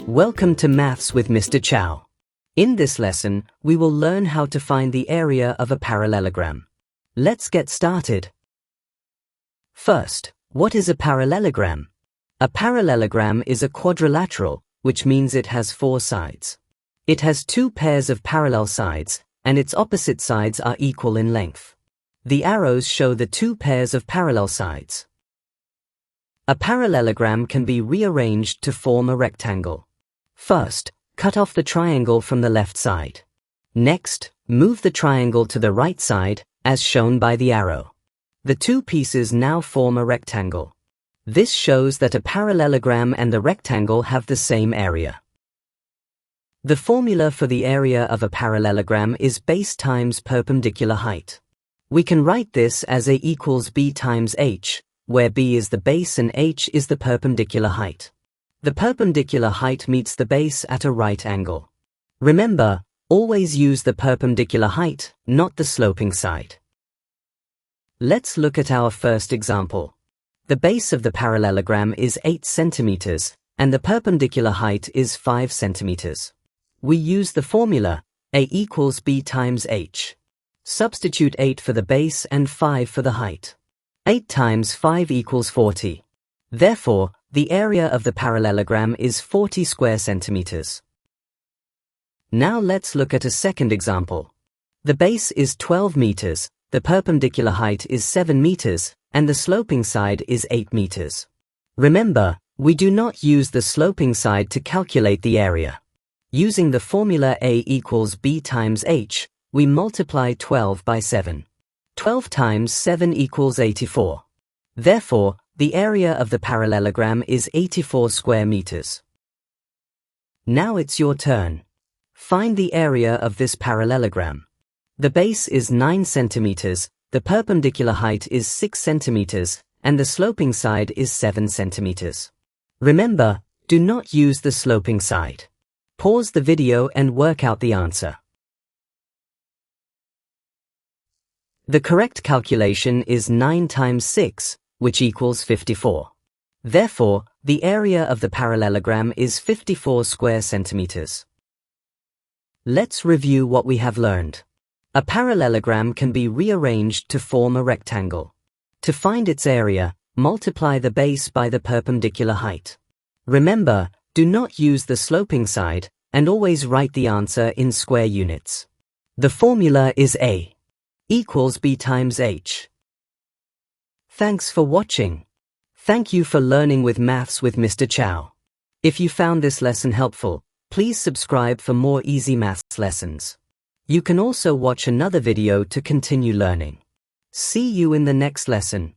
Welcome to Maths with Mr. Chow. In this lesson, we will learn how to find the area of a parallelogram. Let's get started. First, what is a parallelogram? A parallelogram is a quadrilateral, which means it has four sides. It has two pairs of parallel sides, and its opposite sides are equal in length. The arrows show the two pairs of parallel sides. A parallelogram can be rearranged to form a rectangle. First, cut off the triangle from the left side. Next, move the triangle to the right side, as shown by the arrow. The two pieces now form a rectangle. This shows that a parallelogram and the rectangle have the same area. The formula for the area of a parallelogram is base times perpendicular height. We can write this as A equals B times H, where B is the base and H is the perpendicular height. The perpendicular height meets the base at a right angle. Remember, always use the perpendicular height, not the sloping side. Let's look at our first example. The base of the parallelogram is 8 centimeters, and the perpendicular height is 5 centimeters. We use the formula, A equals B times H. Substitute 8 for the base and 5 for the height. 8 times 5 equals 40. Therefore, the area of the parallelogram is 40 square centimeters. Now let's look at a second example. The base is 12 meters, the perpendicular height is 7 meters, and the sloping side is 8 meters. Remember, we do not use the sloping side to calculate the area. Using the formula A equals B times H, we multiply 12 by 7. 12 times 7 equals 84. Therefore, the area of the parallelogram is 84 square meters. Now it's your turn. Find the area of this parallelogram. The base is 9 centimeters, the perpendicular height is 6 centimeters, and the sloping side is 7 centimeters. Remember, do not use the sloping side. Pause the video and work out the answer. The correct calculation is 9 times 6, which equals 54. Therefore, the area of the parallelogram is 54 square centimeters. Let's review what we have learned. A parallelogram can be rearranged to form a rectangle. To find its area, multiply the base by the perpendicular height. Remember, do not use the sloping side, and always write the answer in square units. The formula is A equals B times H. Thanks for watching. Thank you for learning with Maths with Mr. Chow. If you found this lesson helpful, please subscribe for more easy maths lessons. You can also watch another video to continue learning. See you in the next lesson.